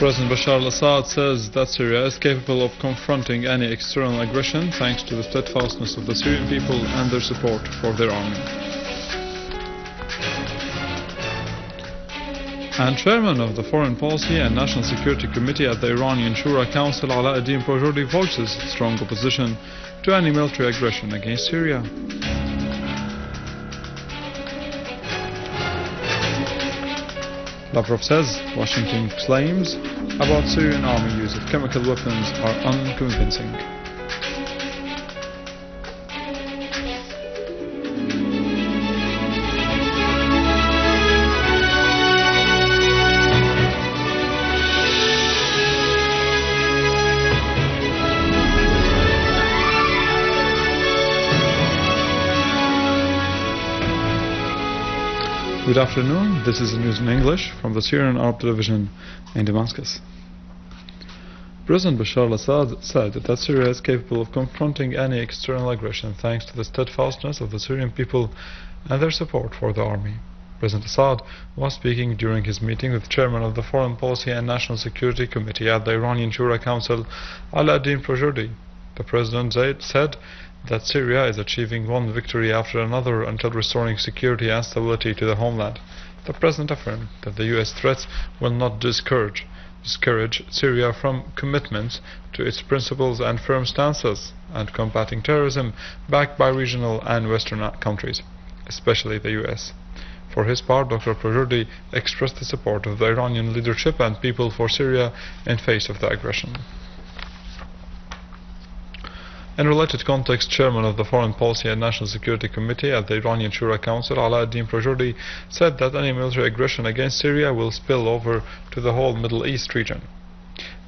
President Bashar al-Assad says that Syria is capable of confronting any external aggression thanks to the steadfastness of the Syrian people and their support for their army. And Chairman of the Foreign Policy and National Security Committee at the Iranian Shura Council, Addmair-Adra-Maida'a, voices strong opposition to any military aggression against Syria. Lavrov says Washington's claims about Syrian army use of chemical weapons are unconvincing. Good afternoon, this is the news in English from the Syrian Arab Television in Damascus. President Bashar al-Assad said that Syria is capable of confronting any external aggression thanks to the steadfastness of the Syrian people and their support for the army. President Assad was speaking during his meeting with Chairman of the Foreign Policy and National Security Committee at the Iranian Shura Council, Addmair-Adra-Maida'a. The President said that Syria is achieving one victory after another until restoring security and stability to the homeland. The President affirmed that the US threats will not discourage Syria from commitments to its principles and firm stances and combating terrorism backed by regional and Western countries, especially the US. For his part, Dr. Addmair-Adra-Maida'a expressed the support of the Iranian leadership and people for Syria in face of the aggression. In related context, Chairman of the Foreign Policy and National Security Committee at the Iranian Shura Council, Addmair-Adra-Maida'a, said that any military aggression against Syria will spill over to the whole Middle East region.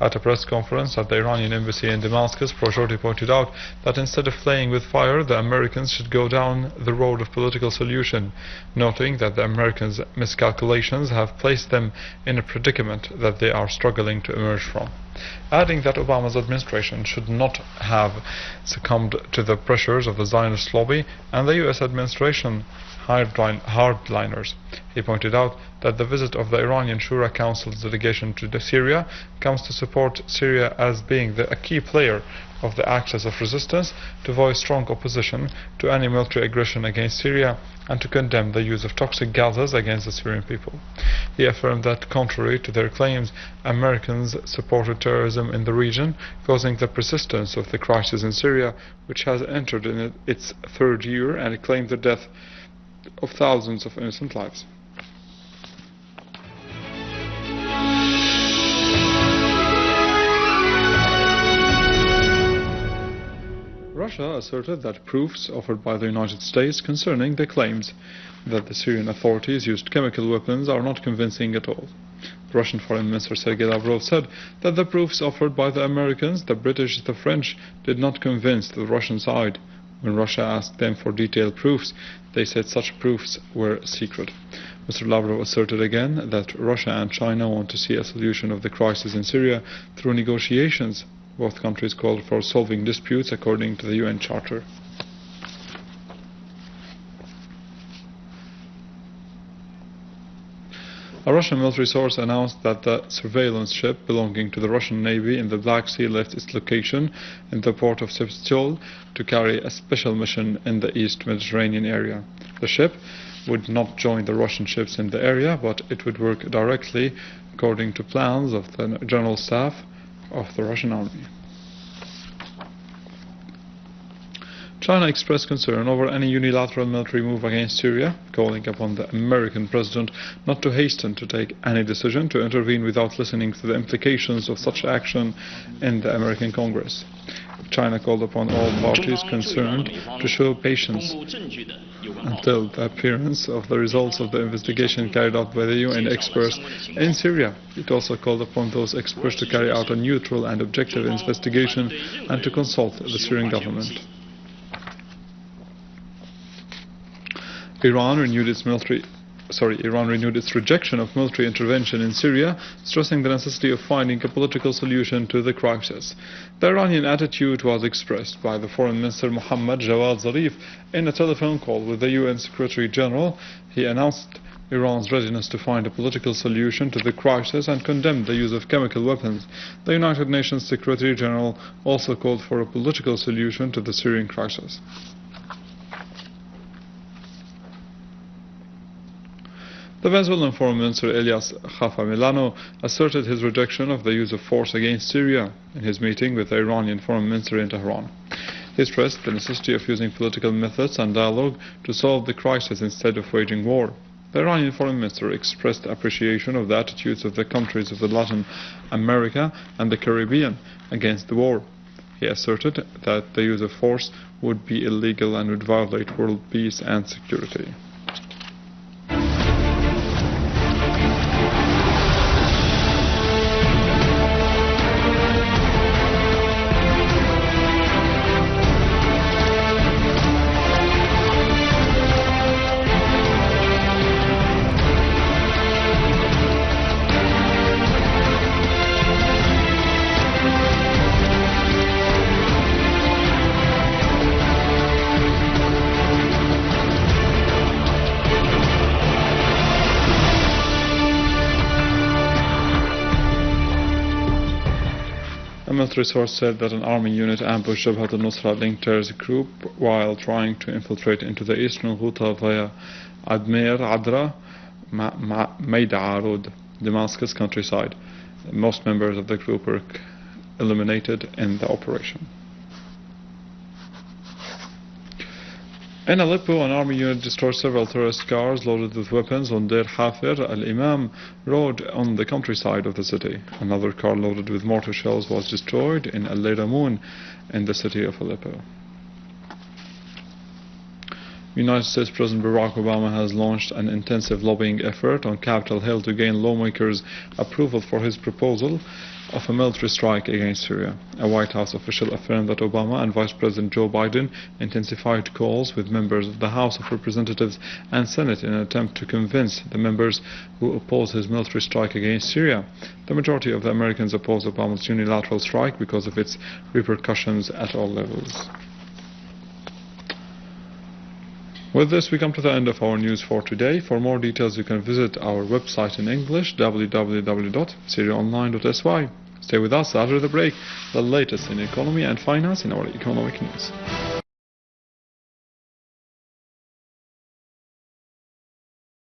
At a press conference at the Iranian embassy in Damascus, Addmair-Adra-Maida'a pointed out that instead of playing with fire, the Americans should go down the road of political solution, noting that the Americans' miscalculations have placed them in a predicament that they are struggling to emerge from, adding that Obama's administration should not have succumbed to the pressures of the Zionist lobby and the US administration hardliners. He pointed out that the visit of the Iranian Shura Council's delegation to Syria comes to support Syria as being a key player of the axis of resistance, to voice strong opposition to any military aggression against Syria and to condemn the use of toxic gases against the Syrian people. He affirmed that, contrary to their claims, Americans supported terrorism in the region, causing the persistence of the crisis in Syria, which has entered in its third year, and claimed the death of thousands of innocent lives. Russia asserted that proofs offered by the United States concerning the claims that the Syrian authorities used chemical weapons are not convincing at all. Russian Foreign Minister Sergei Lavrov said that the proofs offered by the Americans, the British, the French did not convince the Russian side. When Russia asked them for detailed proofs, they said such proofs were secret. Mr. Lavrov asserted again that Russia and China want to see a solution of the crisis in Syria through negotiations. Both countries called for solving disputes according to the UN Charter. A Russian military source announced that the surveillance ship belonging to the Russian Navy in the Black Sea left its location in the port of Sevastopol to carry a special mission in the East Mediterranean area. The ship would not join the Russian ships in the area, but it would work directly according to plans of the General Staff of the Russian Army. China expressed concern over any unilateral military move against Syria, calling upon the American president not to hasten to take any decision to intervene without listening to the implications of such action in the American Congress. China called upon all parties concerned to show patience until the appearance of the results of the investigation carried out by the UN experts in Syria. It also called upon those experts to carry out a neutral and objective investigation and to consult the Syrian government. Iran renewed its rejection of military intervention in Syria, stressing the necessity of finding a political solution to the crisis. The Iranian attitude was expressed by the Foreign Minister Mohammad Javad Zarif in a telephone call with the UN Secretary General. He announced Iran's readiness to find a political solution to the crisis and condemned the use of chemical weapons. The United Nations Secretary General also called for a political solution to the Syrian crisis. The Venezuelan Foreign Minister Elias Milano asserted his rejection of the use of force against Syria in his meeting with the Iranian Foreign Minister in Tehran. He stressed the necessity of using political methods and dialogue to solve the crisis instead of waging war. The Iranian Foreign Minister expressed appreciation of the attitudes of the countries of Latin America and the Caribbean against the war. He asserted that the use of force would be illegal and would violate world peace and security. A military source said that an army unit ambushed Jabhat al-Nusra-linked terrorist group while trying to infiltrate into the Eastern Ghota via Addmair-Adra-Maida'a road, Damascus countryside. Most members of the group were eliminated in the operation. In Aleppo, an army unit destroyed several terrorist cars loaded with weapons on Deir Hafir al-Imam road on the countryside of the city. Another car loaded with mortar shells was destroyed in Al-Layramoun in the city of Aleppo. United States President Barack Obama has launched an intensive lobbying effort on Capitol Hill to gain lawmakers' approval for his proposal of a military strike against Syria. A White House official affirmed that Obama and Vice President Joe Biden intensified calls with members of the House of Representatives and Senate in an attempt to convince the members who oppose his military strike against Syria. The majority of the Americans oppose Obama's unilateral strike because of its repercussions at all levels. With this, we come to the end of our news for today. For more details, you can visit our website in English, www.syriaonline.sy. Stay with us after the break, the latest in economy and finance in our economic news.